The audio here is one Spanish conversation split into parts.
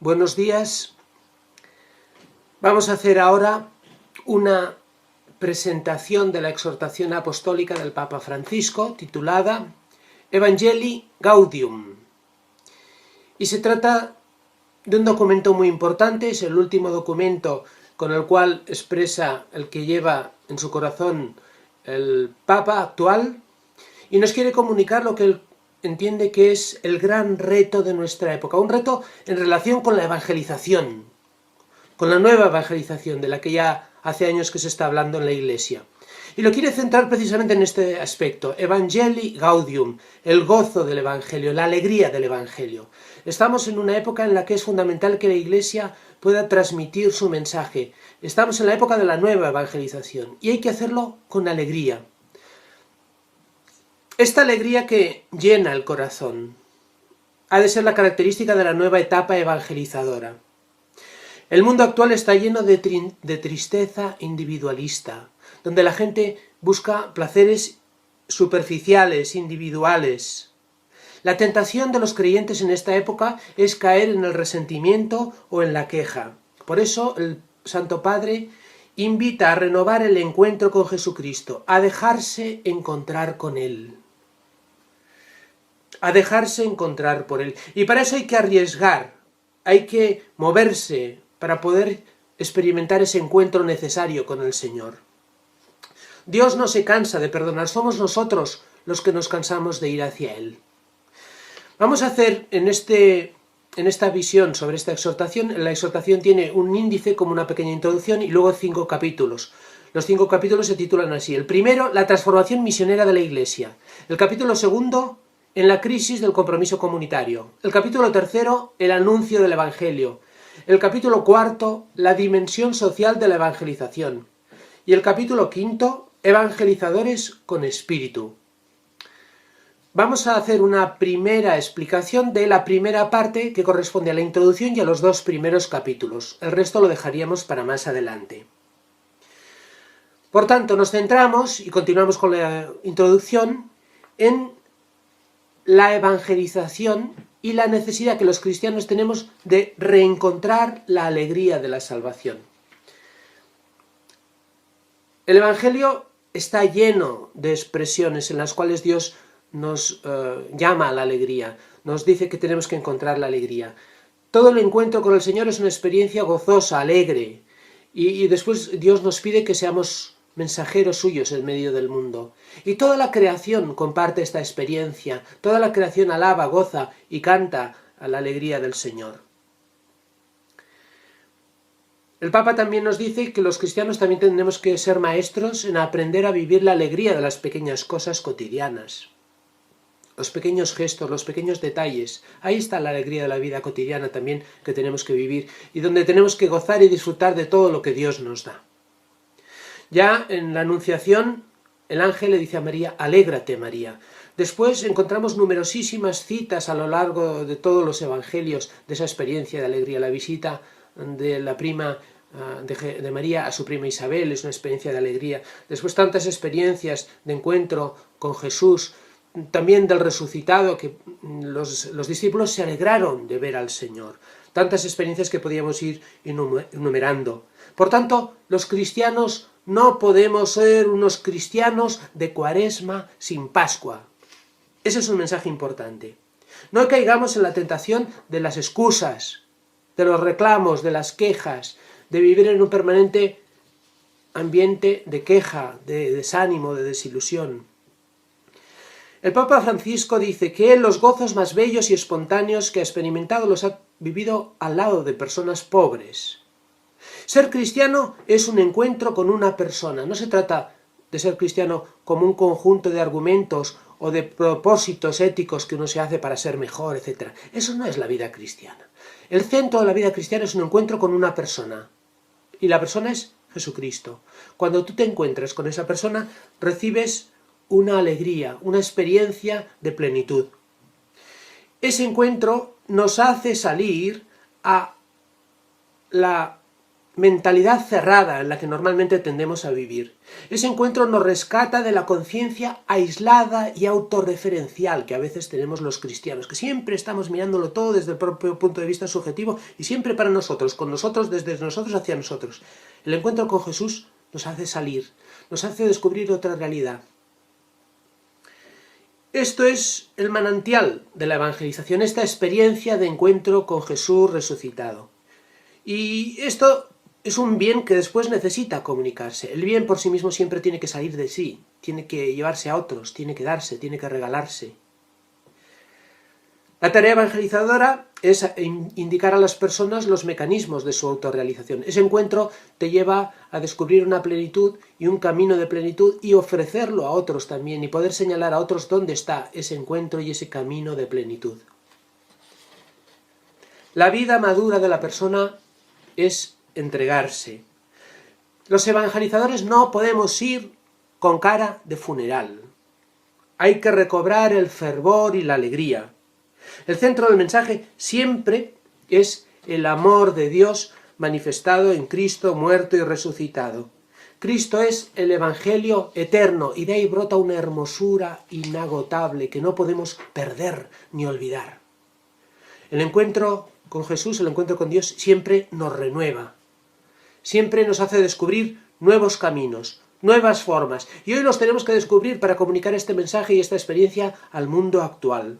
Buenos días. Vamos a hacer ahora una presentación de la exhortación apostólica del Papa Francisco, titulada Evangelii Gaudium. Y se trata de un documento muy importante, es el último documento con el cual expresa el que lleva en su corazón el Papa actual, y nos quiere comunicar lo que él entiende que es el gran reto de nuestra época, un reto en relación con la evangelización, con la nueva evangelización de la que ya hace años que se está hablando en la Iglesia. Y lo quiere centrar precisamente en este aspecto, Evangelii Gaudium, el gozo del Evangelio, la alegría del Evangelio. Estamos en una época en la que es fundamental que la Iglesia pueda transmitir su mensaje. Estamos en la época de la nueva evangelización y hay que hacerlo con alegría. Esta alegría que llena el corazón ha de ser la característica de la nueva etapa evangelizadora. El mundo actual está lleno de tristeza individualista, donde la gente busca placeres superficiales, individuales. La tentación de los creyentes en esta época es caer en el resentimiento o en la queja. Por eso el Santo Padre invita a renovar el encuentro con Jesucristo, a dejarse encontrar con Él. A dejarse encontrar por Él. Y para eso hay que arriesgar, hay que moverse para poder experimentar ese encuentro necesario con el Señor. Dios no se cansa de perdonar, somos nosotros los que nos cansamos de ir hacia Él. Vamos a hacer en esta visión sobre esta exhortación, la exhortación tiene un índice como una pequeña introducción y luego 5 capítulos. Los 5 capítulos se titulan así. El primero, la transformación misionera de la Iglesia. El capítulo segundo, en la crisis del compromiso comunitario. El capítulo tercero, el anuncio del Evangelio. El capítulo cuarto, la dimensión social de la evangelización. Y el capítulo quinto, evangelizadores con espíritu. Vamos a hacer una primera explicación de la primera parte que corresponde a la introducción y a los 2 primeros capítulos. El resto lo dejaríamos para más adelante. Por tanto, nos centramos y continuamos con la introducción en la evangelización y la necesidad que los cristianos tenemos de reencontrar la alegría de la salvación. El Evangelio está lleno de expresiones en las cuales Dios nos llama a la alegría, nos dice que tenemos que encontrar la alegría. Todo el encuentro con el Señor es una experiencia gozosa, alegre, y después Dios nos pide que seamos mensajeros suyos en medio del mundo. Y toda la creación comparte esta experiencia, toda la creación alaba, goza y canta a la alegría del Señor. El Papa también nos dice que los cristianos también tenemos que ser maestros en aprender a vivir la alegría de las pequeñas cosas cotidianas. Los pequeños gestos, los pequeños detalles. Ahí está la alegría de la vida cotidiana también que tenemos que vivir y donde tenemos que gozar y disfrutar de todo lo que Dios nos da. Ya en la Anunciación, el ángel le dice a María, alégrate María. Después encontramos numerosísimas citas a lo largo de todos los evangelios de esa experiencia de alegría. La visita de la prima de María a su prima Isabel es una experiencia de alegría. Después tantas experiencias de encuentro con Jesús, también del resucitado, que los discípulos se alegraron de ver al Señor. Tantas experiencias que podíamos ir enumerando. Por tanto, los cristianos no podemos ser unos cristianos de Cuaresma sin Pascua. Ese es un mensaje importante. No caigamos en la tentación de las excusas, de los reclamos, de las quejas, de vivir en un permanente ambiente de queja, de desánimo, de desilusión. El Papa Francisco dice que él los gozos más bellos y espontáneos que ha experimentado los ha vivido al lado de personas pobres. Ser cristiano es un encuentro con una persona. No se trata de ser cristiano como un conjunto de argumentos o de propósitos éticos que uno se hace para ser mejor, etc. Eso no es la vida cristiana. El centro de la vida cristiana es un encuentro con una persona. Y la persona es Jesucristo. Cuando tú te encuentras con esa persona, recibes una alegría, una experiencia de plenitud. Ese encuentro nos hace salir a la mentalidad cerrada en la que normalmente tendemos a vivir. Ese encuentro nos rescata de la conciencia aislada y autorreferencial que a veces tenemos los cristianos, que siempre estamos mirándolo todo desde el propio punto de vista subjetivo y siempre para nosotros, con nosotros, desde nosotros hacia nosotros. El encuentro con Jesús nos hace salir, nos hace descubrir otra realidad. Esto es el manantial de la evangelización, esta experiencia de encuentro con Jesús resucitado. Y esto es un bien que después necesita comunicarse. El bien por sí mismo siempre tiene que salir de sí, tiene que llevarse a otros, tiene que darse, tiene que regalarse. La tarea evangelizadora es indicar a las personas los mecanismos de su autorrealización. Ese encuentro te lleva a descubrir una plenitud y un camino de plenitud y ofrecerlo a otros también y poder señalar a otros dónde está ese encuentro y ese camino de plenitud. La vida madura de la persona es entregarse. Los evangelizadores no podemos ir con cara de funeral. Hay que recobrar el fervor y la alegría. El centro del mensaje siempre es el amor de Dios manifestado en Cristo muerto y resucitado. Cristo es el Evangelio eterno y de ahí brota una hermosura inagotable que no podemos perder ni olvidar. El encuentro con Jesús, el encuentro con Dios siempre nos renueva. Siempre nos hace descubrir nuevos caminos, nuevas formas. Y hoy los tenemos que descubrir para comunicar este mensaje y esta experiencia al mundo actual.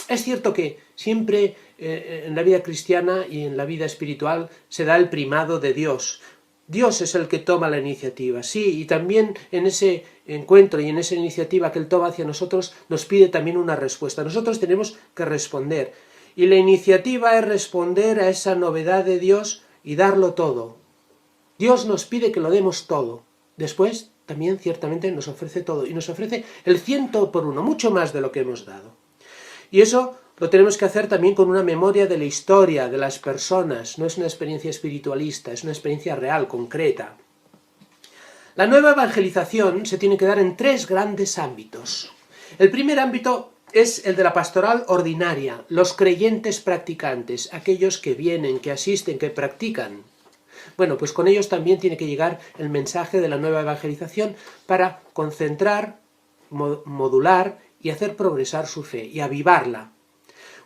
Es cierto que siempre en la vida cristiana y en la vida espiritual se da el primado de Dios. Dios es el que toma la iniciativa, sí, y también en ese encuentro y en esa iniciativa que Él toma hacia nosotros nos pide también una respuesta. Nosotros tenemos que responder. Y la iniciativa es responder a esa novedad de Dios y darlo todo. Dios nos pide que lo demos todo. Después, también ciertamente nos ofrece todo. Y nos ofrece el 100 por 1, mucho más de lo que hemos dado. Y eso lo tenemos que hacer también con una memoria de la historia, de las personas. No es una experiencia espiritualista, es una experiencia real, concreta. La nueva evangelización se tiene que dar en 3 grandes ámbitos. El primer ámbito es el de la pastoral ordinaria, los creyentes practicantes, aquellos que vienen, que asisten, que practican. Bueno, pues con ellos también tiene que llegar el mensaje de la nueva evangelización para concentrar, modular y hacer progresar su fe y avivarla.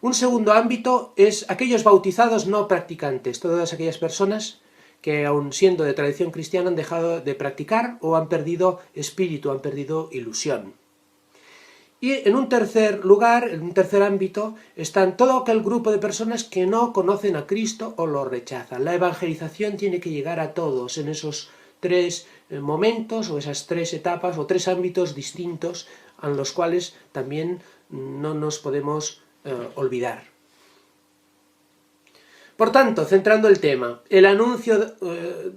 Un segundo ámbito es aquellos bautizados no practicantes, todas aquellas personas que aun siendo de tradición cristiana han dejado de practicar o han perdido espíritu, han perdido ilusión. Y en un tercer lugar, en un tercer ámbito, están todo aquel grupo de personas que no conocen a Cristo o lo rechazan. La evangelización tiene que llegar a todos en esos 3 momentos o esas 3 etapas o 3 ámbitos distintos a los cuales también no nos podemos olvidar. Por tanto, centrando el tema, el anuncio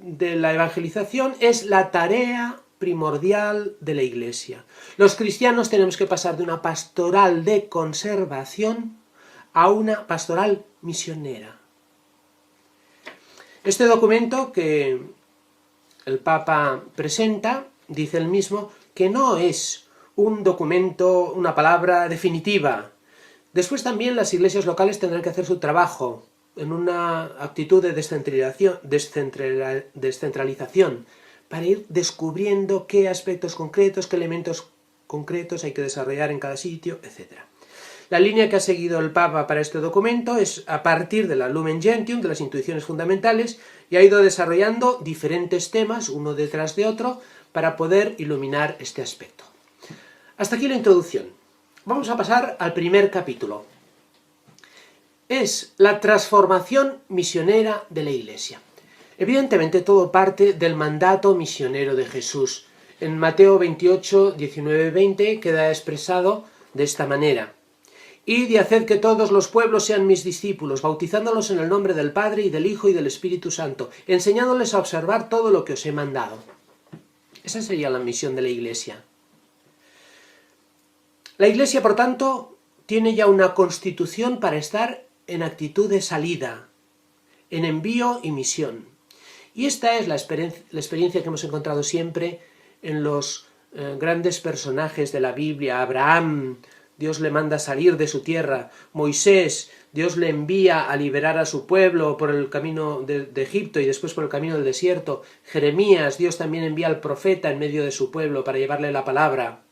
de la evangelización es la tarea primordial de la Iglesia. Los cristianos tenemos que pasar de una pastoral de conservación a una pastoral misionera. Este documento que el Papa presenta, dice él mismo, que no es un documento, una palabra definitiva. Después también las iglesias locales tendrán que hacer su trabajo en una actitud de descentralización, para ir descubriendo qué aspectos concretos, qué elementos concretos hay que desarrollar en cada sitio, etc. La línea que ha seguido el Papa para este documento es a partir de la Lumen Gentium, de las intuiciones fundamentales, y ha ido desarrollando diferentes temas, uno detrás de otro, para poder iluminar este aspecto. Hasta aquí la introducción. Vamos a pasar al primer capítulo. Es la transformación misionera de la Iglesia. Evidentemente todo parte del mandato misionero de Jesús. En Mateo 28, 19, 20 queda expresado de esta manera: Id y haced que todos los pueblos sean mis discípulos, bautizándolos en el nombre del Padre y del Hijo y del Espíritu Santo, enseñándoles a observar todo lo que os he mandado. Esa sería la misión de la Iglesia. La Iglesia, por tanto, tiene ya una constitución para estar en actitud de salida, en envío y misión. Y esta es la experiencia que hemos encontrado siempre en los grandes personajes de la Biblia: Abraham, Dios le manda salir de su tierra. Moisés, Dios le envía a liberar a su pueblo por el camino de Egipto y después por el camino del desierto. Jeremías, Dios también envía al profeta en medio de su pueblo para llevarle la palabra.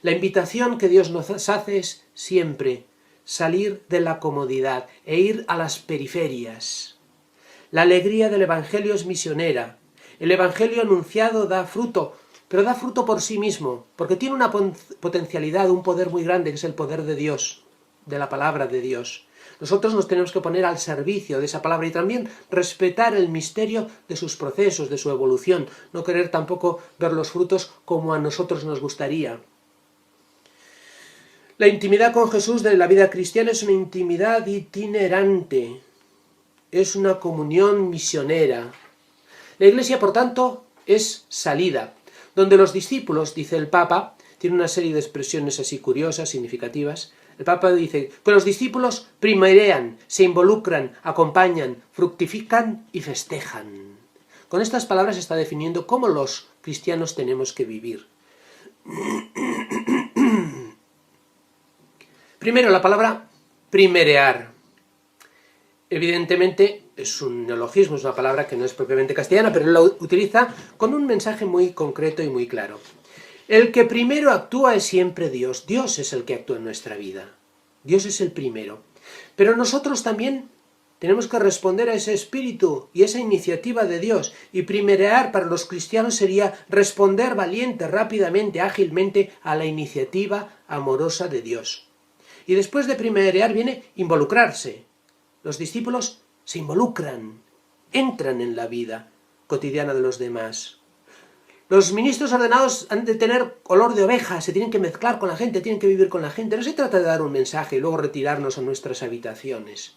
La invitación que Dios nos hace es siempre salir de la comodidad e ir a las periferias. La alegría del Evangelio es misionera. El Evangelio anunciado da fruto, pero da fruto por sí mismo, porque tiene una potencialidad, un poder muy grande, que es el poder de Dios, de la palabra de Dios. Nosotros nos tenemos que poner al servicio de esa palabra y también respetar el misterio de sus procesos, de su evolución, no querer tampoco ver los frutos como a nosotros nos gustaría. La intimidad con Jesús de la vida cristiana es una intimidad itinerante, es una comunión misionera. La Iglesia, por tanto, es salida, donde los discípulos, dice el Papa, tiene una serie de expresiones así curiosas, significativas. El Papa dice que los discípulos primerean, se involucran, acompañan, fructifican y festejan. Con estas palabras está definiendo cómo los cristianos tenemos que vivir. Primero, la palabra primerear. Evidentemente es un neologismo, es una palabra que no es propiamente castellana, pero él la utiliza con un mensaje muy concreto y muy claro. El que primero actúa es siempre Dios. Dios es el que actúa en nuestra vida. Dios es el primero. Pero nosotros también tenemos que responder a ese espíritu y esa iniciativa de Dios. Y primerear para los cristianos sería responder valiente, rápidamente, ágilmente a la iniciativa amorosa de Dios. Y después de primerear viene involucrarse. Los discípulos se involucran, entran en la vida cotidiana de los demás. Los ministros ordenados han de tener olor de oveja, se tienen que mezclar con la gente, tienen que vivir con la gente. No se trata de dar un mensaje y luego retirarnos a nuestras habitaciones.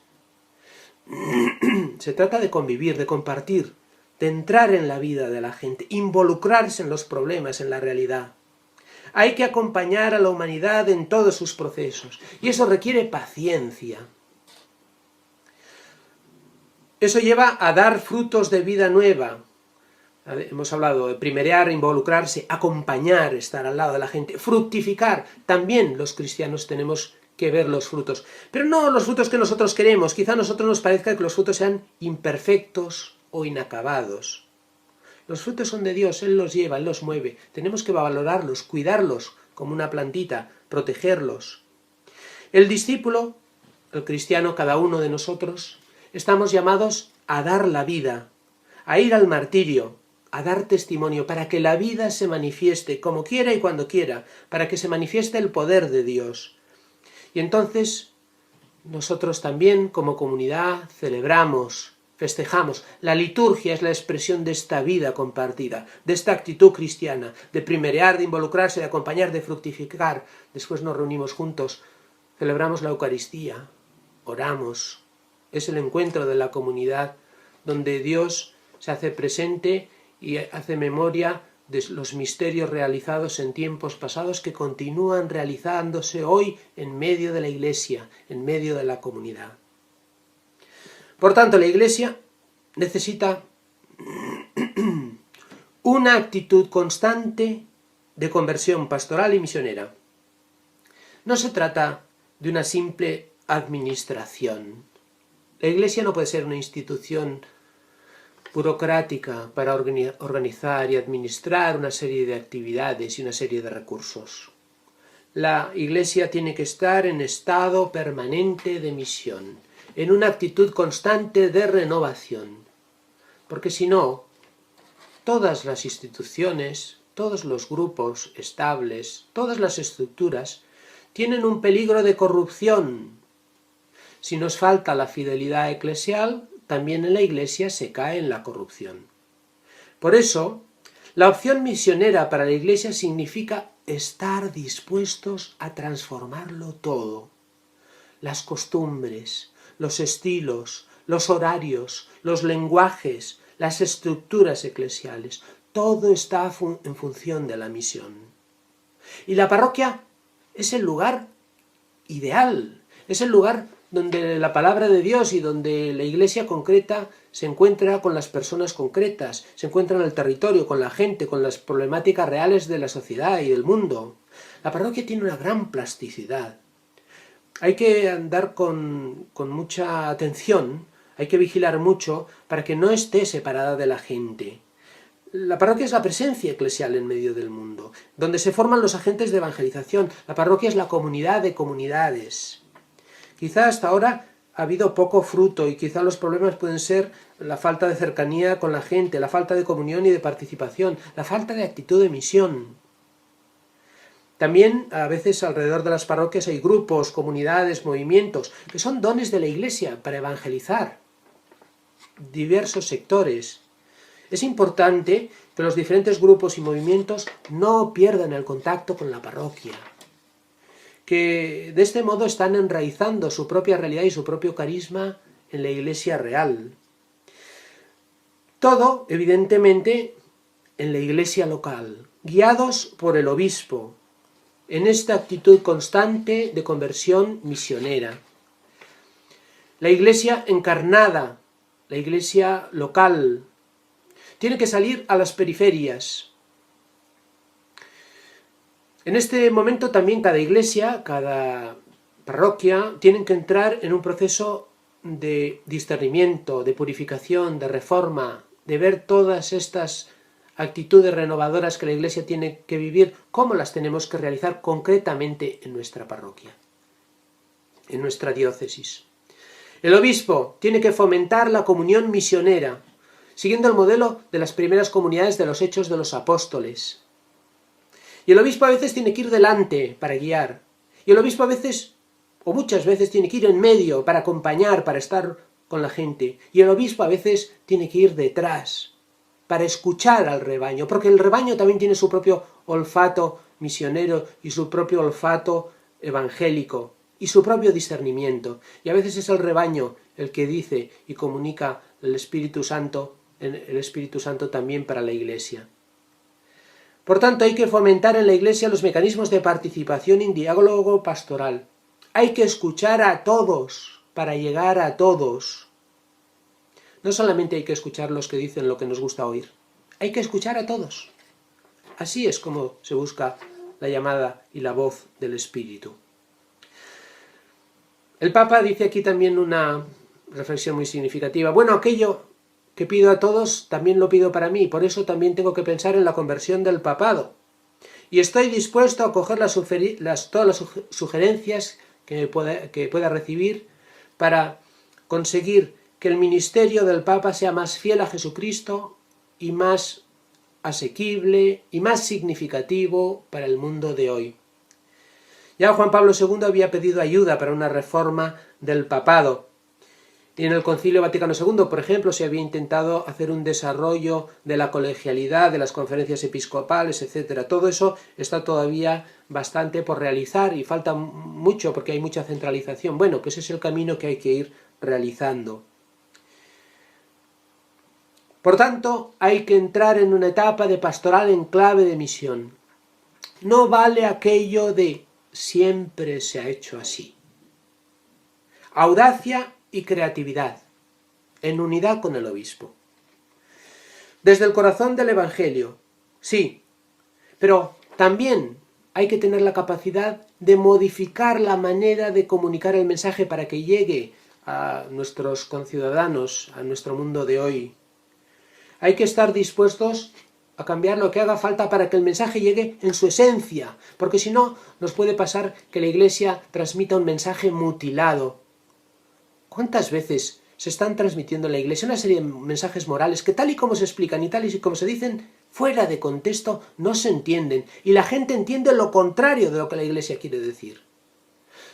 Se trata de convivir, de compartir, de entrar en la vida de la gente, involucrarse en los problemas, en la realidad. Hay que acompañar a la humanidad en todos sus procesos, y eso requiere paciencia. Eso lleva a dar frutos de vida nueva. Hemos hablado de primerear, involucrarse, acompañar, estar al lado de la gente, fructificar. También los cristianos tenemos que ver los frutos, pero no los frutos que nosotros queremos. Quizá a nosotros nos parezca que los frutos sean imperfectos o inacabados. Los frutos son de Dios, Él los lleva, Él los mueve. Tenemos que valorarlos, cuidarlos como una plantita, protegerlos. El discípulo, el cristiano, cada uno de nosotros, estamos llamados a dar la vida, a ir al martirio, a dar testimonio, para que la vida se manifieste como quiera y cuando quiera, para que se manifieste el poder de Dios. Y entonces nosotros también como comunidad celebramos, festejamos. La liturgia es la expresión de esta vida compartida, de esta actitud cristiana, de primerear, de involucrarse, de acompañar, de fructificar. Después nos reunimos juntos, celebramos la Eucaristía, oramos. Es el encuentro de la comunidad donde Dios se hace presente y hace memoria de los misterios realizados en tiempos pasados que continúan realizándose hoy en medio de la Iglesia, en medio de la comunidad. Por tanto, la Iglesia necesita una actitud constante de conversión pastoral y misionera. No se trata de una simple administración. La Iglesia no puede ser una institución burocrática para organizar y administrar una serie de actividades y una serie de recursos. La Iglesia tiene que estar en estado permanente de misión, en una actitud constante de renovación, porque si no, todas las instituciones, todos los grupos estables, todas las estructuras, tienen un peligro de corrupción. Si nos falta la fidelidad eclesial, también en la Iglesia se cae en la corrupción. Por eso, la opción misionera para la Iglesia significa estar dispuestos a transformarlo todo. Las costumbres, los estilos, los horarios, los lenguajes, las estructuras eclesiales, todo está en función de la misión. Y la parroquia es el lugar ideal, es el lugar donde la palabra de Dios y donde la Iglesia concreta se encuentra con las personas concretas, se encuentra en el territorio, con la gente, con las problemáticas reales de la sociedad y del mundo. La parroquia tiene una gran plasticidad. Hay que andar con mucha atención, hay que vigilar mucho para que no esté separada de la gente. La parroquia es la presencia eclesial en medio del mundo, donde se forman los agentes de evangelización. La parroquia es la comunidad de comunidades. Quizá hasta ahora ha habido poco fruto y quizá los problemas pueden ser la falta de cercanía con la gente, la falta de comunión y de participación, la falta de actitud de misión. También a veces alrededor de las parroquias hay grupos, comunidades, movimientos, que son dones de la Iglesia para evangelizar diversos sectores. Es importante que los diferentes grupos y movimientos no pierdan el contacto con la parroquia, que de este modo están enraizando su propia realidad y su propio carisma en la Iglesia real. Todo, evidentemente, en la Iglesia local, guiados por el obispo, en esta actitud constante de conversión misionera. La Iglesia encarnada, la Iglesia local, tiene que salir a las periferias. En este momento también cada iglesia, cada parroquia, tienen que entrar en un proceso de discernimiento, de purificación, de reforma, de ver todas estas actitudes renovadoras que la Iglesia tiene que vivir, cómo las tenemos que realizar concretamente en nuestra parroquia, en nuestra diócesis. El obispo tiene que fomentar la comunión misionera, siguiendo el modelo de las primeras comunidades de los Hechos de los Apóstoles. Y el obispo a veces tiene que ir delante para guiar. Y el obispo a veces, o muchas veces, tiene que ir en medio para acompañar, para estar con la gente. Y el obispo a veces tiene que ir detrás para escuchar al rebaño, porque el rebaño también tiene su propio olfato misionero y su propio olfato evangélico y su propio discernimiento. Y a veces es el rebaño el que dice y comunica el Espíritu Santo también para la Iglesia. Por tanto, hay que fomentar en la Iglesia los mecanismos de participación y diálogo pastoral. Hay que escuchar a todos para llegar a todos. No solamente hay que escuchar los que dicen lo que nos gusta oír, hay que escuchar a todos. Así es como se busca la llamada y la voz del Espíritu. El Papa dice aquí también una reflexión muy significativa. Bueno, aquello que pido a todos, también lo pido para mí, por eso también tengo que pensar en la conversión del papado. Y estoy dispuesto a acoger todas las sugerencias que pueda recibir para conseguir que el ministerio del Papa sea más fiel a Jesucristo y más asequible y más significativo para el mundo de hoy. Ya Juan Pablo II había pedido ayuda para una reforma del papado. Y en el Concilio Vaticano II, por ejemplo, se había intentado hacer un desarrollo de la colegialidad, de las conferencias episcopales, etc. Todo eso está todavía bastante por realizar y falta mucho porque hay mucha centralización. Bueno, pues es el camino que hay que ir realizando. Por tanto, hay que entrar en una etapa de pastoral en clave de misión. No vale aquello de siempre se ha hecho así. Audacia y creatividad, en unidad con el obispo. Desde el corazón del Evangelio, sí, pero también hay que tener la capacidad de modificar la manera de comunicar el mensaje para que llegue a nuestros conciudadanos, a nuestro mundo de hoy. Hay que estar dispuestos a cambiar lo que haga falta para que el mensaje llegue en su esencia, porque si no, nos puede pasar que la Iglesia transmita un mensaje mutilado. ¿Cuántas veces se están transmitiendo en la Iglesia una serie de mensajes morales que tal y como se explican y tal y como se dicen, fuera de contexto, no se entienden, y la gente entiende lo contrario de lo que la Iglesia quiere decir?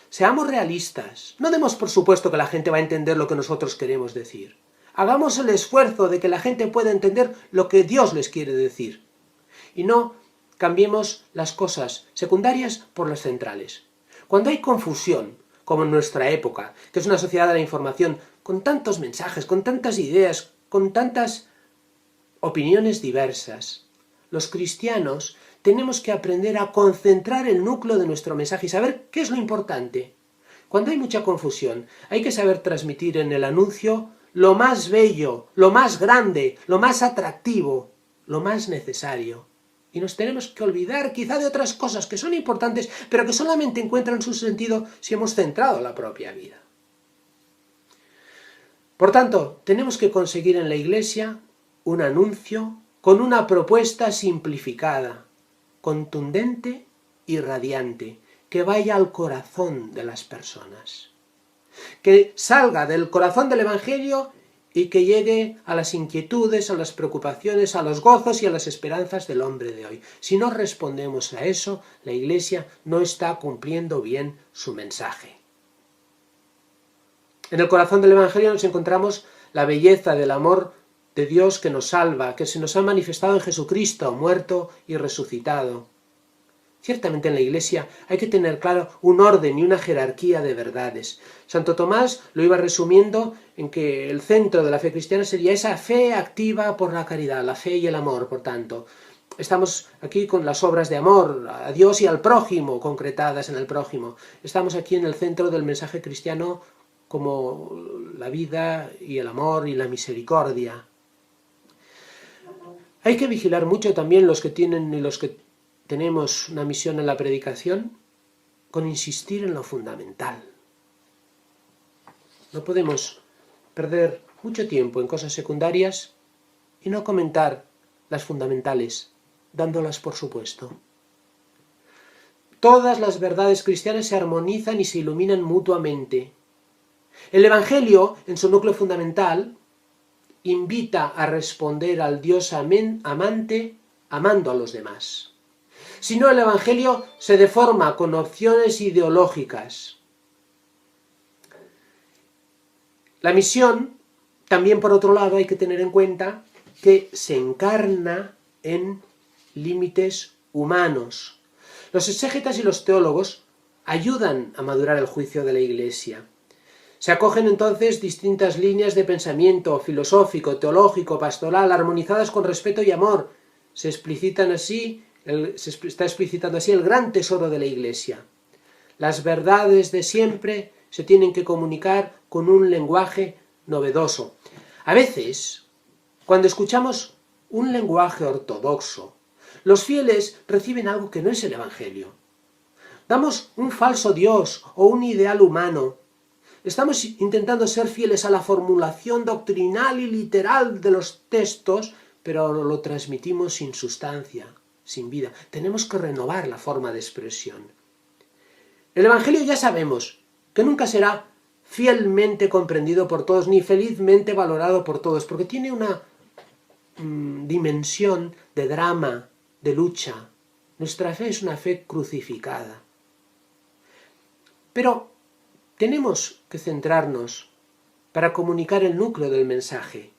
Seamos realistas, no demos por supuesto que la gente va a entender lo que nosotros queremos decir. Hagamos el esfuerzo de que la gente pueda entender lo que Dios les quiere decir. Y no cambiemos las cosas secundarias por las centrales. Cuando hay confusión, como en nuestra época, que es una sociedad de la información, con tantos mensajes, con tantas ideas, con tantas opiniones diversas, los cristianos tenemos que aprender a concentrar el núcleo de nuestro mensaje y saber qué es lo importante. Cuando hay mucha confusión, hay que saber transmitir en el anuncio lo más bello, lo más grande, lo más atractivo, lo más necesario. Y nos tenemos que olvidar quizá de otras cosas que son importantes, pero que solamente encuentran su sentido si hemos centrado la propia vida. Por tanto, tenemos que conseguir en la Iglesia un anuncio con una propuesta simplificada, contundente y radiante, que vaya al corazón de las personas, que salga del corazón del Evangelio y que llegue a las inquietudes, a las preocupaciones, a los gozos y a las esperanzas del hombre de hoy. Si no respondemos a eso, la Iglesia no está cumpliendo bien su mensaje. En el corazón del Evangelio nos encontramos la belleza del amor de Dios que nos salva, que se nos ha manifestado en Jesucristo, muerto y resucitado. Ciertamente en la Iglesia hay que tener claro un orden y una jerarquía de verdades. Santo Tomás lo iba resumiendo en que el centro de la fe cristiana sería esa fe activa por la caridad, la fe y el amor, por tanto. Estamos aquí con las obras de amor a Dios y al prójimo, concretadas en el prójimo. Estamos aquí en el centro del mensaje cristiano como la vida y el amor y la misericordia. Hay que vigilar mucho también los que tienen y los que tenemos una misión en la predicación, con insistir en lo fundamental. No podemos perder mucho tiempo en cosas secundarias y no comentar las fundamentales, dándolas por supuesto. Todas las verdades cristianas se armonizan y se iluminan mutuamente. El Evangelio, en su núcleo fundamental, invita a responder al Dios amante amando a los demás. Si no, el Evangelio se deforma con opciones ideológicas. La misión, también por otro lado, hay que tener en cuenta que se encarna en límites humanos. Los exégetas y los teólogos ayudan a madurar el juicio de la Iglesia. Se acogen entonces distintas líneas de pensamiento filosófico, teológico, pastoral, armonizadas con respeto y amor. Se está explicitando así el gran tesoro de la Iglesia. Las verdades de siempre se tienen que comunicar con un lenguaje novedoso. A veces, cuando escuchamos un lenguaje ortodoxo, los fieles reciben algo que no es el Evangelio. Damos un falso Dios o un ideal humano. Estamos intentando ser fieles a la formulación doctrinal y literal de los textos, pero lo transmitimos sin sustancia, sin vida. Tenemos que renovar la forma de expresión. El Evangelio ya sabemos que nunca será fielmente comprendido por todos, ni felizmente valorado por todos, porque tiene una dimensión de drama, de lucha. Nuestra fe es una fe crucificada. Pero tenemos que centrarnos para comunicar el núcleo del mensaje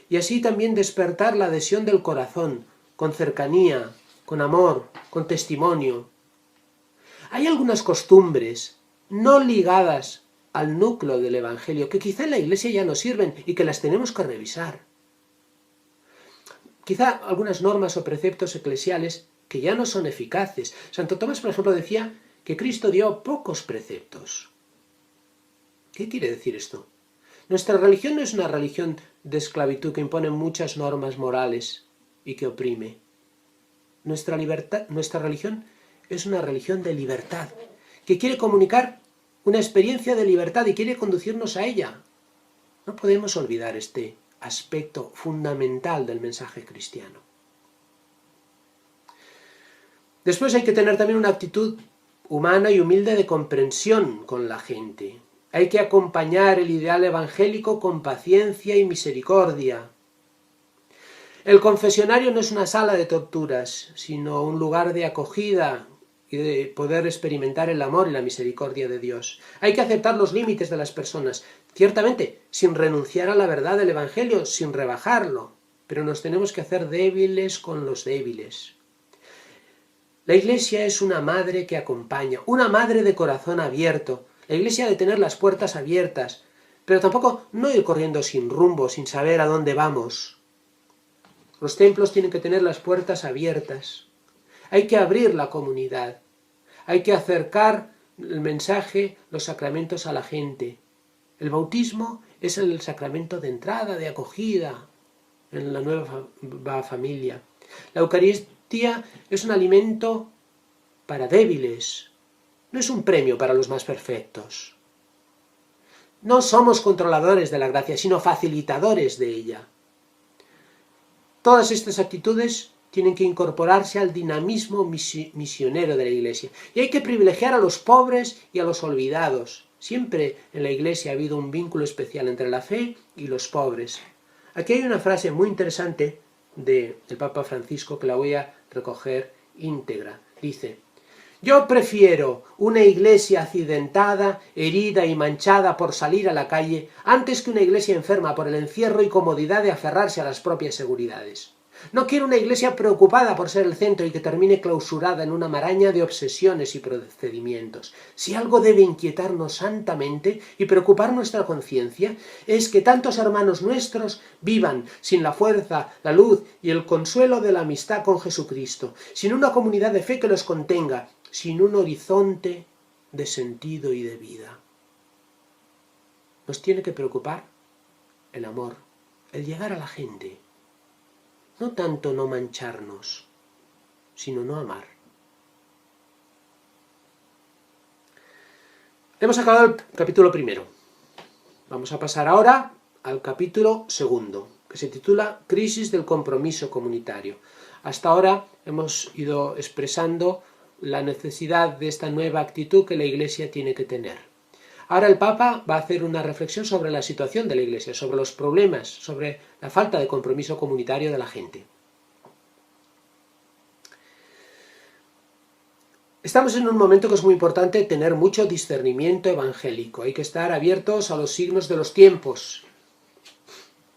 y así también despertar la adhesión del corazón, con cercanía, con amor, con testimonio. Hay algunas costumbres no ligadas al núcleo del Evangelio que quizá en la Iglesia ya no sirven y que las tenemos que revisar. Quizá algunas normas o preceptos eclesiales que ya no son eficaces. Santo Tomás, por ejemplo, decía que Cristo dio pocos preceptos. ¿Qué quiere decir esto? Nuestra religión no es una religión de esclavitud que impone muchas normas morales y que oprime. Nuestra religión es una religión de libertad, que quiere comunicar una experiencia de libertad y quiere conducirnos a ella. No podemos olvidar este aspecto fundamental del mensaje cristiano. Después hay que tener también una actitud humana y humilde de comprensión con la gente. Hay que acompañar el ideal evangélico con paciencia y misericordia. El confesionario no es una sala de torturas, sino un lugar de acogida y de poder experimentar el amor y la misericordia de Dios. Hay que aceptar los límites de las personas, ciertamente, sin renunciar a la verdad del Evangelio, sin rebajarlo, pero nos tenemos que hacer débiles con los débiles. La Iglesia es una madre que acompaña, una madre de corazón abierto. La Iglesia ha de tener las puertas abiertas, pero tampoco no ir corriendo sin rumbo, sin saber a dónde vamos. Los templos tienen que tener las puertas abiertas. Hay que abrir la comunidad. Hay que acercar el mensaje, los sacramentos a la gente. El bautismo es el sacramento de entrada, de acogida en la nueva familia. La Eucaristía es un alimento para débiles, no es un premio para los más perfectos. No somos controladores de la gracia, sino facilitadores de ella. Todas estas actitudes tienen que incorporarse al dinamismo misionero de la Iglesia. Y hay que privilegiar a los pobres y a los olvidados. Siempre en la Iglesia ha habido un vínculo especial entre la fe y los pobres. Aquí hay una frase muy interesante del Papa Francisco que la voy a recoger íntegra. Dice: yo prefiero una iglesia accidentada, herida y manchada por salir a la calle, antes que una iglesia enferma por el encierro y comodidad de aferrarse a las propias seguridades. No quiero una iglesia preocupada por ser el centro y que termine clausurada en una maraña de obsesiones y procedimientos. Si algo debe inquietarnos santamente y preocupar nuestra conciencia, es que tantos hermanos nuestros vivan sin la fuerza, la luz y el consuelo de la amistad con Jesucristo, sin una comunidad de fe que los contenga, sin un horizonte de sentido y de vida. Nos tiene que preocupar el amor, el llegar a la gente. No tanto no mancharnos, sino no amar. Hemos acabado el capítulo primero. Vamos a pasar ahora al capítulo segundo, que se titula Crisis del compromiso comunitario. Hasta ahora hemos ido expresando la necesidad de esta nueva actitud que la Iglesia tiene que tener. Ahora el Papa va a hacer una reflexión sobre la situación de la Iglesia, sobre los problemas, sobre la falta de compromiso comunitario de la gente. Estamos en un momento que es muy importante tener mucho discernimiento evangélico. Hay que estar abiertos a los signos de los tiempos.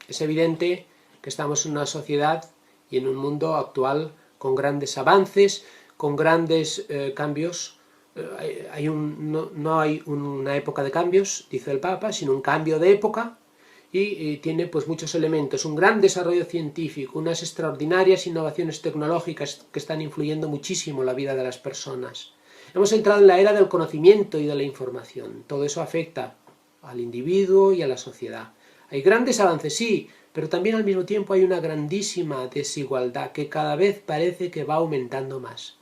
Es evidente que estamos en una sociedad y en un mundo actual con grandes avances, con grandes cambios. No hay una época de cambios, dice el Papa, sino un cambio de época, y tiene pues muchos elementos, un gran desarrollo científico, unas extraordinarias innovaciones tecnológicas que están influyendo muchísimo la vida de las personas. Hemos entrado en la era del conocimiento y de la información. Todo eso afecta al individuo y a la sociedad. Hay grandes avances, sí, pero también al mismo tiempo hay una grandísima desigualdad que cada vez parece que va aumentando más.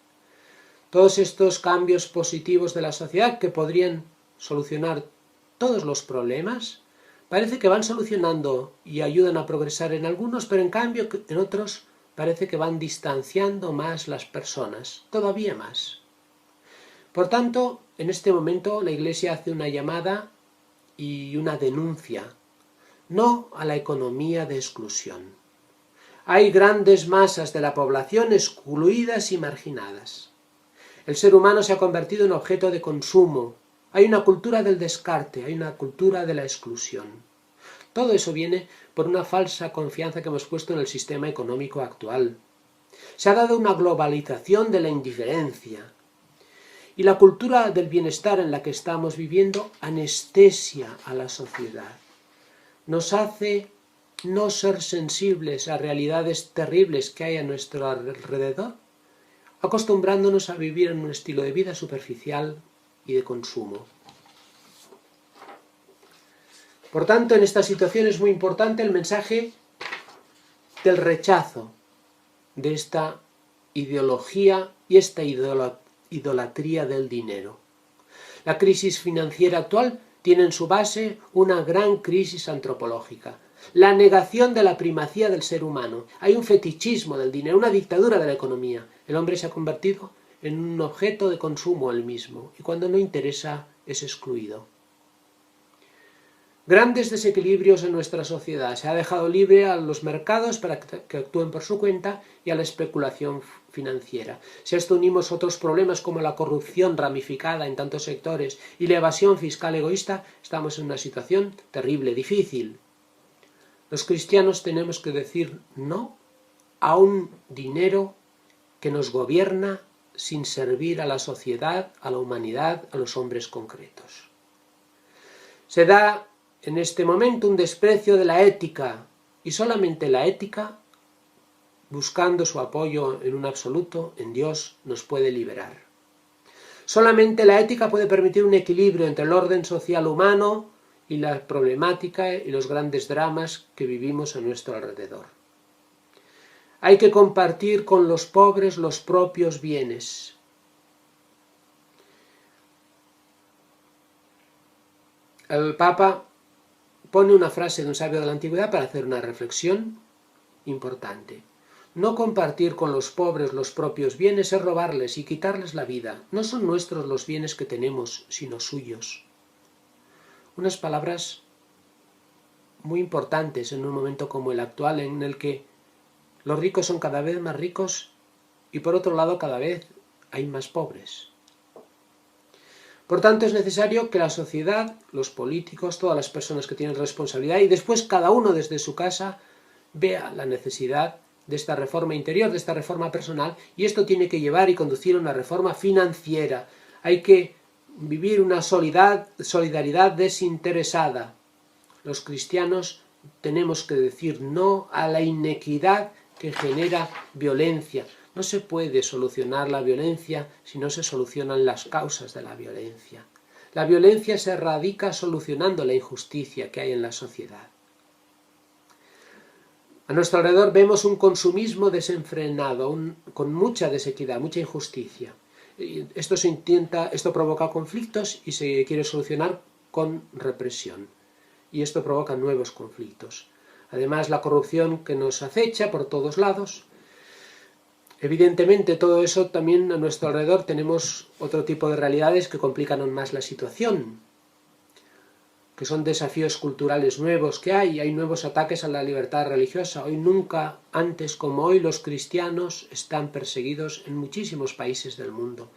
Todos estos cambios positivos de la sociedad que podrían solucionar todos los problemas, parece que van solucionando y ayudan a progresar en algunos, pero en cambio en otros parece que van distanciando más las personas, todavía más. Por tanto, en este momento la Iglesia hace una llamada y una denuncia, no a la economía de exclusión. Hay grandes masas de la población excluidas y marginadas. El ser humano se ha convertido en objeto de consumo. Hay una cultura del descarte, hay una cultura de la exclusión. Todo eso viene por una falsa confianza que hemos puesto en el sistema económico actual. Se ha dado una globalización de la indiferencia. Y la cultura del bienestar en la que estamos viviendo anestesia a la sociedad. Nos hace no ser sensibles a realidades terribles que hay a nuestro alrededor, acostumbrándonos a vivir en un estilo de vida superficial y de consumo. Por tanto, en esta situación es muy importante el mensaje del rechazo de esta ideología y esta idolatría del dinero. La crisis financiera actual tiene en su base una gran crisis antropológica. La negación de la primacía del ser humano. Hay un fetichismo del dinero, una dictadura de la economía. El hombre se ha convertido en un objeto de consumo él mismo, y cuando no interesa es excluido. Grandes desequilibrios en nuestra sociedad. Se ha dejado libre a los mercados para que actúen por su cuenta y a la especulación financiera. Si a esto unimos otros problemas como la corrupción ramificada en tantos sectores y la evasión fiscal egoísta, estamos en una situación terrible, difícil. Los cristianos tenemos que decir no a un dinero que nos gobierna sin servir a la sociedad, a la humanidad, a los hombres concretos. Se da en este momento un desprecio de la ética, y solamente la ética, buscando su apoyo en un absoluto, en Dios, nos puede liberar. Solamente la ética puede permitir un equilibrio entre el orden social humano y la problemática y los grandes dramas que vivimos a nuestro alrededor. Hay que compartir con los pobres los propios bienes. El Papa pone una frase de un sabio de la antigüedad para hacer una reflexión importante. No compartir con los pobres los propios bienes es robarles y quitarles la vida. No son nuestros los bienes que tenemos, sino suyos. Unas palabras muy importantes en un momento como el actual, en el que los ricos son cada vez más ricos y por otro lado cada vez hay más pobres. Por tanto, es necesario que la sociedad, los políticos, todas las personas que tienen responsabilidad y después cada uno desde su casa vea la necesidad de esta reforma interior, de esta reforma personal, y esto tiene que llevar y conducir a una reforma financiera. Hay que vivir una solidaridad desinteresada. Los cristianos tenemos que decir no a la inequidad que genera violencia. No se puede solucionar la violencia si no se solucionan las causas de la violencia. La violencia se erradica solucionando la injusticia que hay en la sociedad. A nuestro alrededor vemos un consumismo desenfrenado, con mucha desequidad, mucha injusticia. Esto provoca conflictos y se quiere solucionar con represión. Y esto provoca nuevos conflictos. Además, la corrupción que nos acecha por todos lados. Evidentemente, todo eso también a nuestro alrededor tenemos otro tipo de realidades que complican aún más la situación, que son desafíos culturales nuevos que hay nuevos ataques a la libertad religiosa. Hoy nunca antes como hoy los cristianos están perseguidos en muchísimos países del mundo.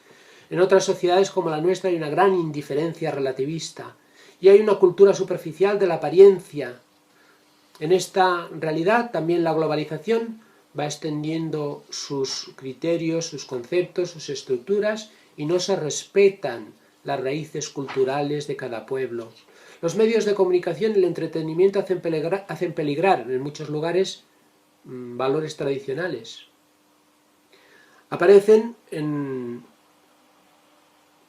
En otras sociedades como la nuestra hay una gran indiferencia relativista y hay una cultura superficial de la apariencia. En esta realidad también la globalización va extendiendo sus criterios, sus conceptos, sus estructuras y no se respetan las raíces culturales de cada pueblo. Los medios de comunicación y el entretenimiento hacen peligrar en muchos lugares valores tradicionales. Aparecen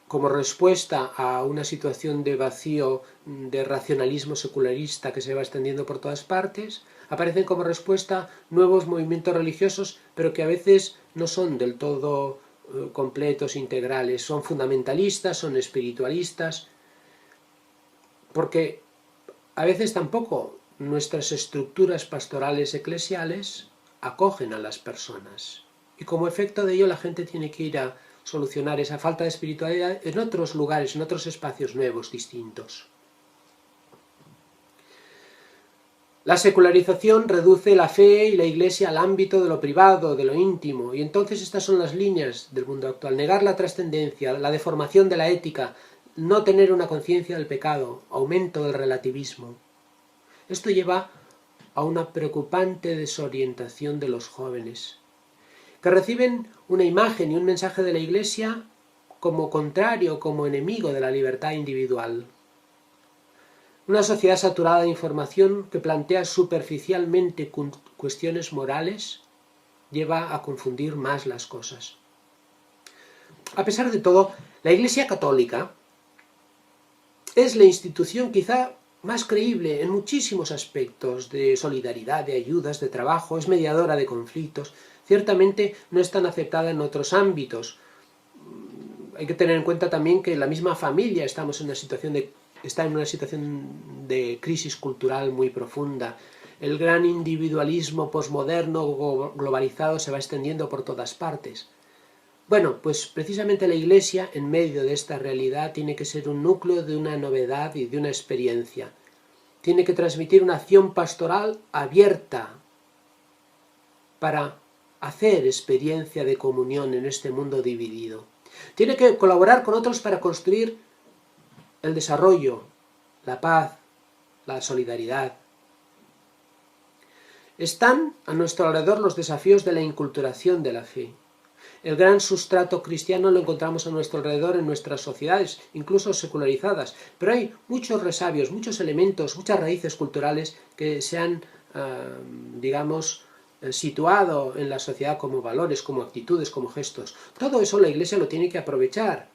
como respuesta a una situación de vacío, de racionalismo secularista que se va extendiendo por todas partes, aparecen como respuesta nuevos movimientos religiosos, pero que a veces no son del todo completos, integrales, son fundamentalistas, son espiritualistas, porque a veces tampoco nuestras estructuras pastorales eclesiales acogen a las personas. Y como efecto de ello la gente tiene que ir a solucionar esa falta de espiritualidad en otros lugares, en otros espacios nuevos, distintos. La secularización reduce la fe y la Iglesia al ámbito de lo privado, de lo íntimo, y entonces estas son las líneas del mundo actual. Negar la trascendencia, la deformación de la ética, no tener una conciencia del pecado, aumento del relativismo. Esto lleva a una preocupante desorientación de los jóvenes, que reciben una imagen y un mensaje de la Iglesia como contrario, como enemigo de la libertad individual. Una sociedad saturada de información que plantea superficialmente cuestiones morales lleva a confundir más las cosas. A pesar de todo, la Iglesia Católica es la institución quizá más creíble en muchísimos aspectos de solidaridad, de ayudas, de trabajo, es mediadora de conflictos. Ciertamente no es tan aceptada en otros ámbitos. Hay que tener en cuenta también que la misma familia está en una situación de crisis cultural muy profunda. El gran individualismo posmoderno globalizado se va extendiendo por todas partes. Bueno, pues precisamente la Iglesia, en medio de esta realidad, tiene que ser un núcleo de una novedad y de una experiencia. Tiene que transmitir una acción pastoral abierta para hacer experiencia de comunión en este mundo dividido. Tiene que colaborar con otros para construir el desarrollo, la paz, la solidaridad. Están a nuestro alrededor los desafíos de la inculturación de la fe. El gran sustrato cristiano lo encontramos a nuestro alrededor en nuestras sociedades, incluso secularizadas, pero hay muchos resabios, muchos elementos, muchas raíces culturales que se han, situado en la sociedad como valores, como actitudes, como gestos. Todo eso la Iglesia lo tiene que aprovechar.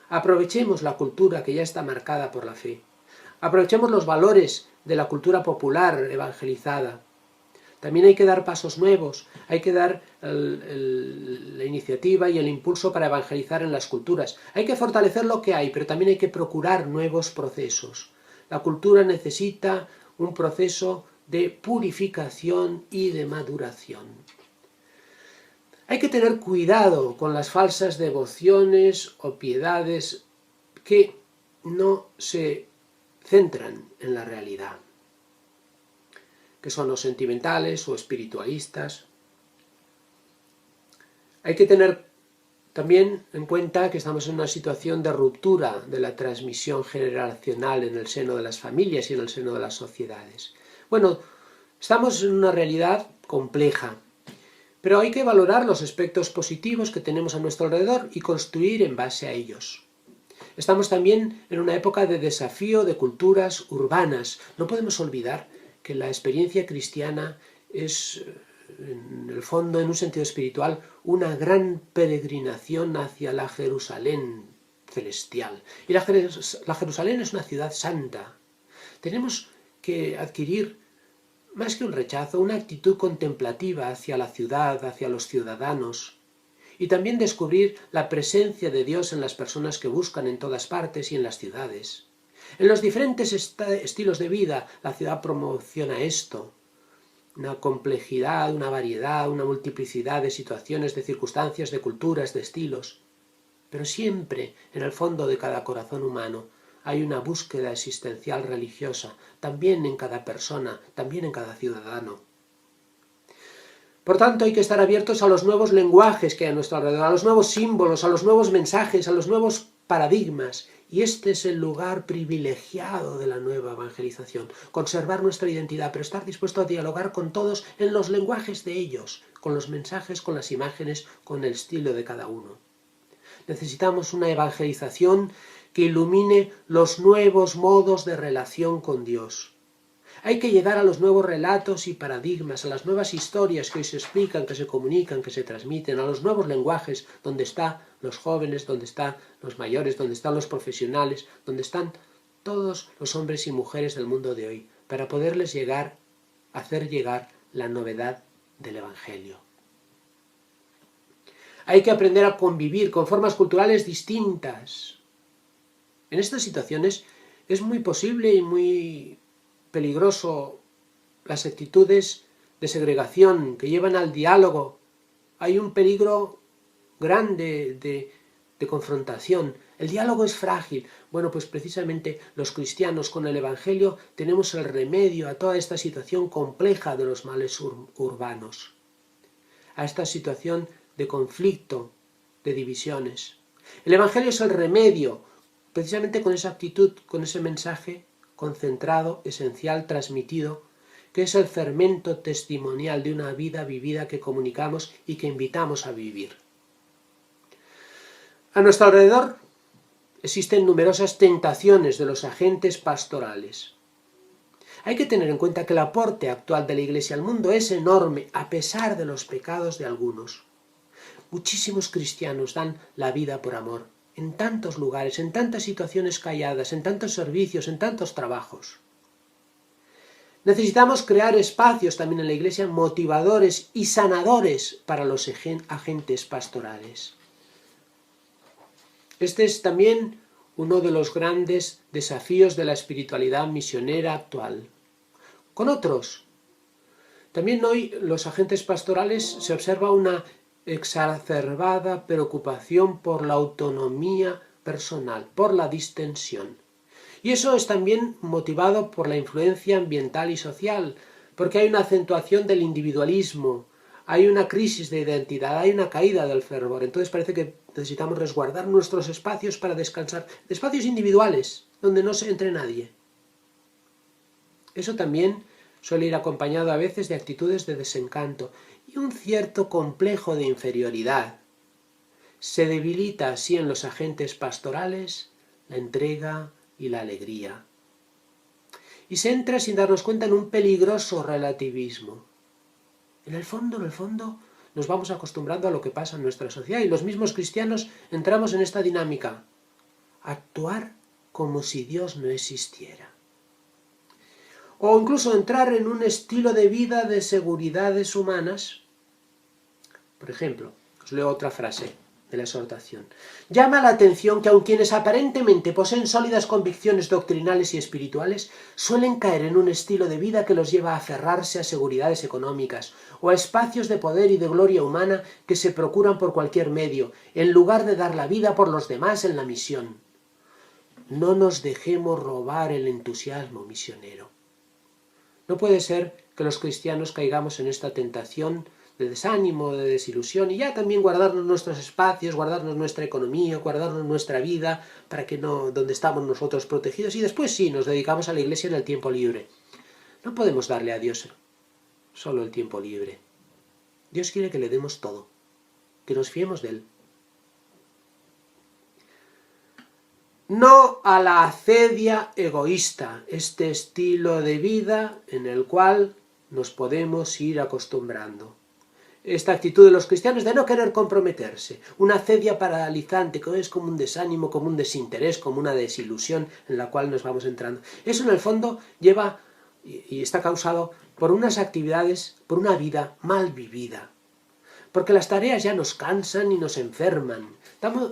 Aprovechemos la cultura que ya está marcada por la fe. Aprovechemos los valores de la cultura popular evangelizada. También hay que dar pasos nuevos, hay que dar la iniciativa y el impulso para evangelizar en las culturas. Hay que fortalecer lo que hay, pero también hay que procurar nuevos procesos. La cultura necesita un proceso de purificación y de maduración. Hay que tener cuidado con las falsas devociones o piedades que no se centran en la realidad, que son los sentimentales o espiritualistas. Hay que tener también en cuenta que estamos en una situación de ruptura de la transmisión generacional en el seno de las familias y en el seno de las sociedades. Bueno, estamos en una realidad compleja, pero hay que valorar los aspectos positivos que tenemos a nuestro alrededor y construir en base a ellos. Estamos también en una época de desafío de culturas urbanas. No podemos olvidar que la experiencia cristiana es, en el fondo, en un sentido espiritual, una gran peregrinación hacia la Jerusalén celestial. Y la Jerusalén es una ciudad santa. Tenemos que adquirir, más que un rechazo, una actitud contemplativa hacia la ciudad, hacia los ciudadanos, y también descubrir la presencia de Dios en las personas que buscan en todas partes y en las ciudades. En los diferentes estilos de vida, la ciudad promociona esto, una complejidad, una variedad, una multiplicidad de situaciones, de circunstancias, de culturas, de estilos. Pero siempre, en el fondo de cada corazón humano, hay una búsqueda existencial religiosa, también en cada persona, también en cada ciudadano. Por tanto, hay que estar abiertos a los nuevos lenguajes que hay a nuestro alrededor, a los nuevos símbolos, a los nuevos mensajes, a los nuevos paradigmas. Y este es el lugar privilegiado de la nueva evangelización. Conservar nuestra identidad, pero estar dispuesto a dialogar con todos en los lenguajes de ellos, con los mensajes, con las imágenes, con el estilo de cada uno. Necesitamos una evangelización que ilumine los nuevos modos de relación con Dios. Hay que llegar a los nuevos relatos y paradigmas, a las nuevas historias que hoy se explican, que se comunican, que se transmiten, a los nuevos lenguajes, donde están los jóvenes, donde están los mayores, donde están los profesionales, donde están todos los hombres y mujeres del mundo de hoy, para poderles hacer llegar la novedad del Evangelio. Hay que aprender a convivir con formas culturales distintas. En estas situaciones es muy posible y muy peligroso las actitudes de segregación que llevan al diálogo. Hay un peligro grande de confrontación. El diálogo es frágil. Bueno, pues precisamente los cristianos con el Evangelio tenemos el remedio a toda esta situación compleja de los males urbanos, a esta situación de conflicto, de divisiones. El Evangelio es el remedio, precisamente con esa actitud, con ese mensaje concentrado, esencial, transmitido, que es el fermento testimonial de una vida vivida que comunicamos y que invitamos a vivir. A nuestro alrededor existen numerosas tentaciones de los agentes pastorales. Hay que tener en cuenta que el aporte actual de la Iglesia al mundo es enorme, a pesar de los pecados de algunos. Muchísimos cristianos dan la vida por amor, en tantos lugares, en tantas situaciones calladas, en tantos servicios, en tantos trabajos. Necesitamos crear espacios también en la Iglesia motivadores y sanadores para los agentes pastorales. Este es también uno de los grandes desafíos de la espiritualidad misionera actual. Con otros, también hoy los agentes pastorales se observa una exacerbada preocupación por la autonomía personal, por la distensión. Y eso es también motivado por la influencia ambiental y social, porque hay una acentuación del individualismo, hay una crisis de identidad, hay una caída del fervor. Entonces parece que necesitamos resguardar nuestros espacios para descansar, espacios individuales, donde no se entre nadie. Eso también suele ir acompañado a veces de actitudes de desencanto y un cierto complejo de inferioridad. Se debilita así en los agentes pastorales la entrega y la alegría. Y se entra sin darnos cuenta en un peligroso relativismo. En el fondo, nos vamos acostumbrando a lo que pasa en nuestra sociedad y los mismos cristianos entramos en esta dinámica. Actuar como si Dios no existiera. o incluso entrar en un estilo de vida de seguridades humanas. Por ejemplo, os leo otra frase de la exhortación. Llama la atención que aun quienes aparentemente poseen sólidas convicciones doctrinales y espirituales, suelen caer en un estilo de vida que los lleva a aferrarse a seguridades económicas o a espacios de poder y de gloria humana que se procuran por cualquier medio, en lugar de dar la vida por los demás en la misión. No nos dejemos robar el entusiasmo misionero. No puede ser que los cristianos caigamos en esta tentación de desánimo, de desilusión, y ya también guardarnos nuestros espacios, guardarnos nuestra economía, guardarnos nuestra vida, para que no, donde estamos nosotros protegidos, y después sí, nos dedicamos a la iglesia en el tiempo libre. No podemos darle a Dios solo el tiempo libre. Dios quiere que le demos todo, que nos fiemos de Él. No a la acedia egoísta, este estilo de vida en el cual nos podemos ir acostumbrando. Esta actitud de los cristianos de no querer comprometerse, una acedia paralizante que es como un desánimo, como un desinterés, como una desilusión en la cual nos vamos entrando. Eso en el fondo lleva y está causado por unas actividades, por una vida mal vivida. Porque las tareas ya nos cansan y nos enferman.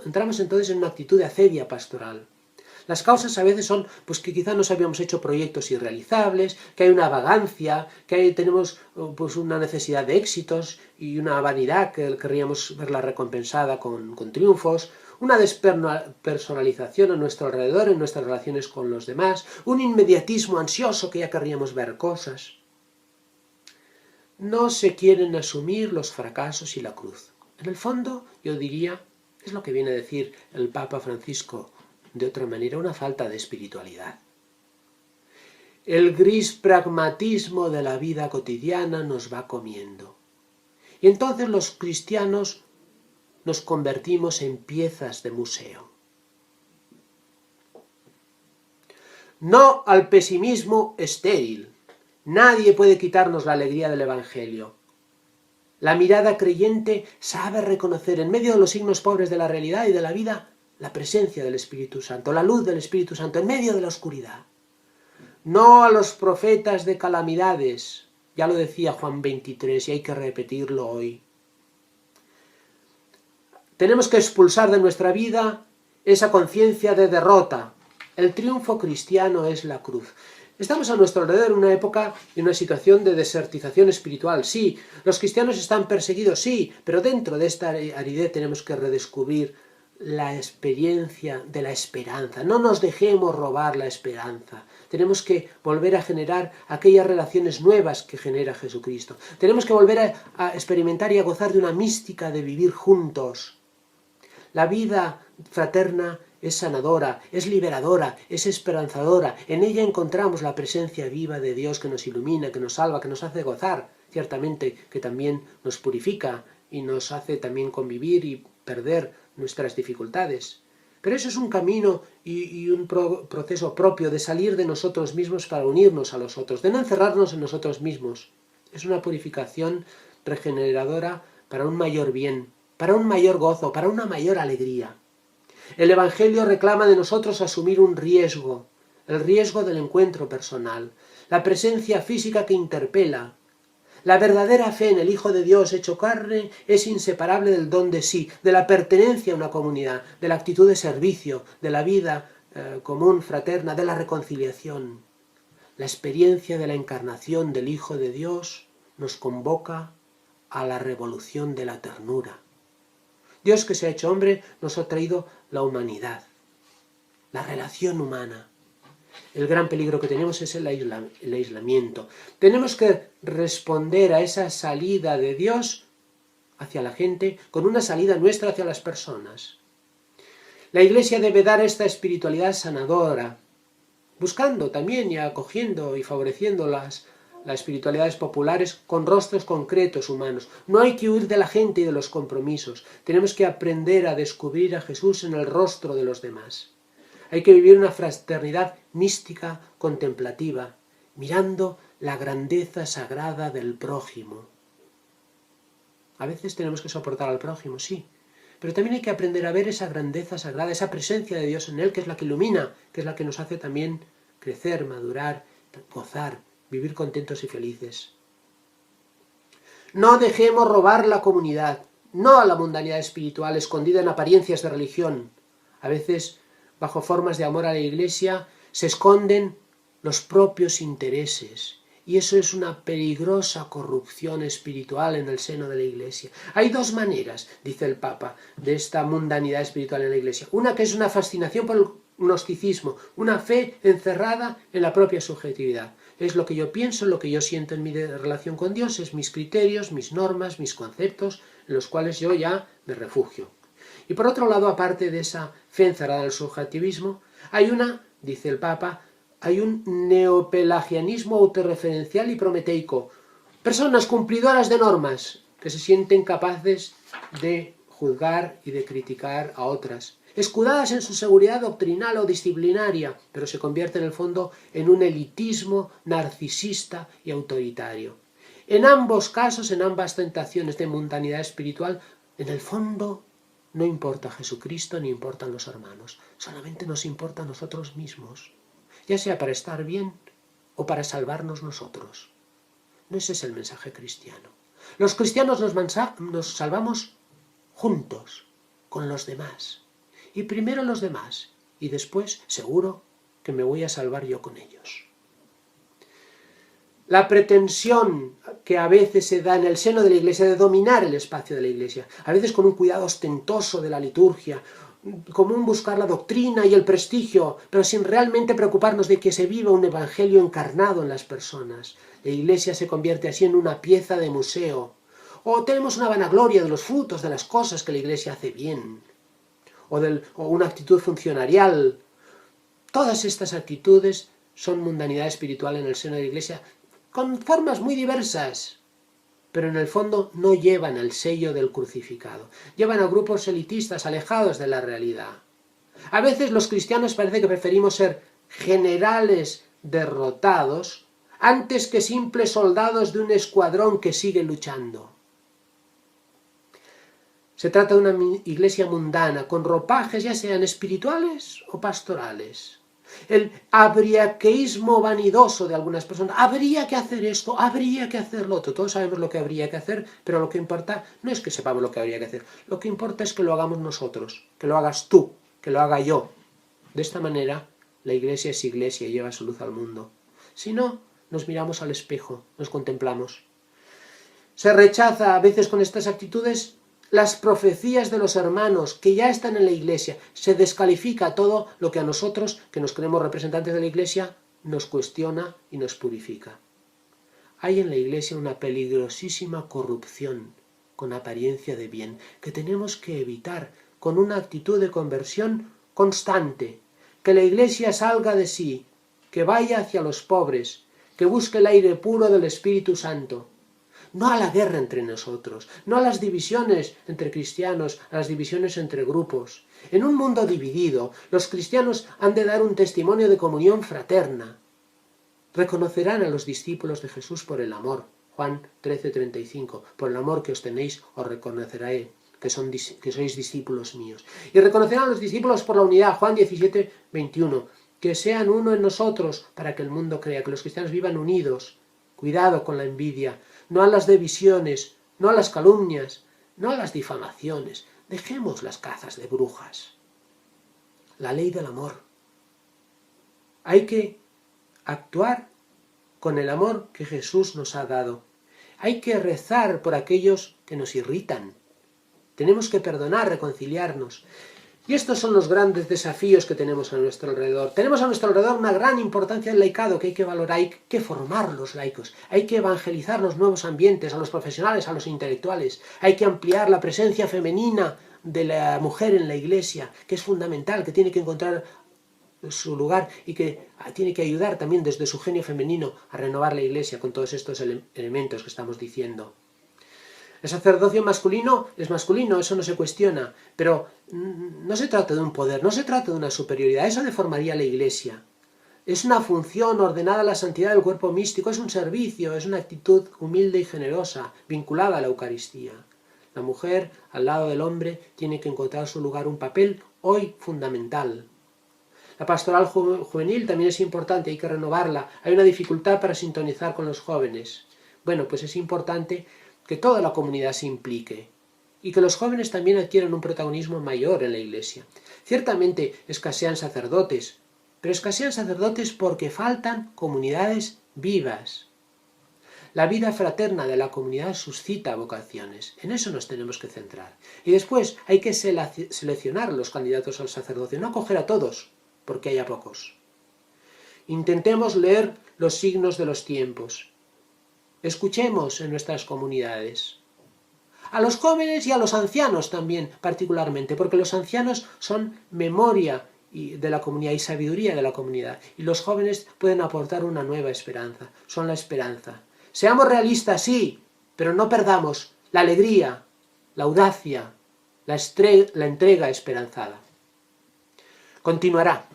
Entramos entonces en una actitud de acedia pastoral. Las causas a veces son pues que quizá nos habíamos hecho proyectos irrealizables, que hay una vagancia, que tenemos pues una necesidad de éxitos y una vanidad que querríamos verla recompensada con triunfos, una despersonalización a nuestro alrededor, en nuestras relaciones con los demás, un inmediatismo ansioso que ya querríamos ver cosas. No se quieren asumir los fracasos y la cruz. En el fondo, yo diría, es lo que viene a decir el Papa Francisco, de otra manera, una falta de espiritualidad. El gris pragmatismo de la vida cotidiana nos va comiendo. Y entonces los cristianos nos convertimos en piezas de museo. No al pesimismo estéril. Nadie puede quitarnos la alegría del Evangelio. La mirada creyente sabe reconocer en medio de los signos pobres de la realidad y de la vida la presencia del Espíritu Santo, la luz del Espíritu Santo en medio de la oscuridad. No a los profetas de calamidades, ya lo decía Juan 23 y hay que repetirlo hoy. Tenemos que expulsar de nuestra vida esa conciencia de derrota. El triunfo cristiano es la cruz. Estamos a nuestro alrededor en una época, en una situación de desertización espiritual, sí. Los cristianos están perseguidos, sí, pero dentro de esta aridez tenemos que redescubrir la experiencia de la esperanza. No nos dejemos robar la esperanza. Tenemos que volver a generar aquellas relaciones nuevas que genera Jesucristo. Tenemos que volver a experimentar y a gozar de una mística de vivir juntos. La vida fraterna es sanadora, es liberadora, es esperanzadora. En ella encontramos la presencia viva de Dios que nos ilumina, que nos salva, que nos hace gozar. Ciertamente que también nos purifica y nos hace también convivir y perder nuestras dificultades. Pero eso es un camino y un proceso propio de salir de nosotros mismos para unirnos a los otros, de no encerrarnos en nosotros mismos. Es una purificación regeneradora para un mayor bien, para un mayor gozo, para una mayor alegría. El Evangelio reclama de nosotros asumir un riesgo, el riesgo del encuentro personal, la presencia física que interpela. La verdadera fe en el Hijo de Dios hecho carne es inseparable del don de sí, de la pertenencia a una comunidad, de la actitud de servicio, de la vida común, fraterna, de la reconciliación. La experiencia de la encarnación del Hijo de Dios nos convoca a la revolución de la ternura. Dios que se ha hecho hombre nos ha traído la humanidad, la relación humana. El gran peligro que tenemos es el aislamiento. Tenemos que responder a esa salida de Dios hacia la gente con una salida nuestra hacia las personas. La Iglesia debe dar esta espiritualidad sanadora, buscando también y acogiendo y favoreciendo las espiritualidades populares con rostros concretos humanos. No hay que huir de la gente y de los compromisos. Tenemos que aprender a descubrir a Jesús en el rostro de los demás. Hay que vivir una fraternidad mística, contemplativa, mirando la grandeza sagrada del prójimo. A veces tenemos que soportar al prójimo, sí, pero también hay que aprender a ver esa grandeza sagrada, esa presencia de Dios en él, que es la que ilumina, que es la que nos hace también crecer, madurar, gozar, vivir contentos y felices. No dejemos robar la comunidad, no a la mundanidad espiritual escondida en apariencias de religión. A veces, bajo formas de amor a la Iglesia, se esconden los propios intereses. Y eso es una peligrosa corrupción espiritual en el seno de la Iglesia. Hay dos maneras, dice el Papa, de esta mundanidad espiritual en la Iglesia. Una que es una fascinación por el gnosticismo, una fe encerrada en la propia subjetividad. Es lo que yo pienso, lo que yo siento en mi relación con Dios, es mis criterios, mis normas, mis conceptos, en los cuales yo ya me refugio. Y por otro lado, aparte de esa fe encerrada en el subjetivismo, hay una, dice el Papa, hay un neopelagianismo autorreferencial y prometeico. Personas cumplidoras de normas que se sienten capaces de juzgar y de criticar a otras, escudadas en su seguridad doctrinal o disciplinaria, pero se convierte en el fondo en un elitismo narcisista y autoritario. En ambos casos, en ambas tentaciones de mundanidad espiritual, en el fondo no importa Jesucristo ni importan los hermanos, solamente nos importa a nosotros mismos, ya sea para estar bien o para salvarnos nosotros. No ese es el mensaje cristiano. Los cristianos nos salvamos juntos, con los demás. Y primero los demás, y después, seguro, que me voy a salvar yo con ellos. La pretensión que a veces se da en el seno de la Iglesia de dominar el espacio de la Iglesia, a veces con un cuidado ostentoso de la liturgia, como un buscar la doctrina y el prestigio, pero sin realmente preocuparnos de que se viva un evangelio encarnado en las personas. La Iglesia se convierte así en una pieza de museo. O tenemos una vanagloria de los frutos, de las cosas que la Iglesia hace bien, o una actitud funcionarial. Todas estas actitudes son mundanidad espiritual en el seno de la Iglesia, con formas muy diversas, pero en el fondo no llevan el sello del crucificado. Llevan a grupos elitistas alejados de la realidad. A veces los cristianos parece que preferimos ser generales derrotados antes que simples soldados de un escuadrón que sigue luchando. Se trata de una iglesia mundana, con ropajes ya sean espirituales o pastorales. El abriaqueísmo vanidoso de algunas personas. Habría que hacer esto, habría que hacer lo otro. Todos sabemos lo que habría que hacer, pero lo que importa no es que sepamos lo que habría que hacer. Lo que importa es que lo hagamos nosotros, que lo hagas tú, que lo haga yo. De esta manera, la iglesia es iglesia y lleva su luz al mundo. Si no, nos miramos al espejo, nos contemplamos. Se rechaza a veces con estas actitudes las profecías de los hermanos que ya están en la Iglesia. Se descalifica todo lo que a nosotros, que nos creemos representantes de la Iglesia, nos cuestiona y nos purifica. Hay en la Iglesia una peligrosísima corrupción con apariencia de bien, que tenemos que evitar con una actitud de conversión constante. Que la Iglesia salga de sí, que vaya hacia los pobres, que busque el aire puro del Espíritu Santo. No a la guerra entre nosotros, no a las divisiones entre cristianos, a las divisiones entre grupos. En un mundo dividido, los cristianos han de dar un testimonio de comunión fraterna. Reconocerán a los discípulos de Jesús por el amor. Juan 13:35. Por el amor que os tenéis, os reconoceré que sois discípulos míos. Y reconocerán a los discípulos por la unidad. Juan 17:21. Que sean uno en nosotros para que el mundo crea, que los cristianos vivan unidos. Cuidado con la envidia. No a las divisiones, no a las calumnias, no a las difamaciones. Dejemos las cazas de brujas. La ley del amor. Hay que actuar con el amor que Jesús nos ha dado. Hay que rezar por aquellos que nos irritan. Tenemos que perdonar, reconciliarnos. Y estos son los grandes desafíos que tenemos a nuestro alrededor. Tenemos a nuestro alrededor una gran importancia del laicado que hay que valorar, hay que formar los laicos, hay que evangelizar los nuevos ambientes, a los profesionales, a los intelectuales, hay que ampliar la presencia femenina de la mujer en la Iglesia, que es fundamental, que tiene que encontrar su lugar y que tiene que ayudar también desde su genio femenino a renovar la Iglesia con todos estos elementos que estamos diciendo. El sacerdocio masculino es masculino, eso no se cuestiona, pero no se trata de un poder, no se trata de una superioridad, eso deformaría la Iglesia. Es una función ordenada a la santidad del cuerpo místico, es un servicio, es una actitud humilde y generosa, vinculada a la Eucaristía. La mujer, al lado del hombre, tiene que encontrar su lugar, un papel hoy fundamental. La pastoral juvenil también es importante, hay que renovarla. Hay una dificultad para sintonizar con los jóvenes. Bueno, pues es importante que toda la comunidad se implique y que los jóvenes también adquieran un protagonismo mayor en la Iglesia. Ciertamente escasean sacerdotes, pero escasean sacerdotes porque faltan comunidades vivas. La vida fraterna de la comunidad suscita vocaciones. En eso nos tenemos que centrar. Y después hay que seleccionar los candidatos al sacerdocio, no acoger a todos, porque haya pocos. Intentemos leer los signos de los tiempos. Escuchemos en nuestras comunidades. A los jóvenes y a los ancianos también, particularmente, porque los ancianos son memoria de la comunidad y sabiduría de la comunidad. Y los jóvenes pueden aportar una nueva esperanza, son la esperanza. Seamos realistas, sí, pero no perdamos la alegría, la audacia, la entrega esperanzada. Continuará.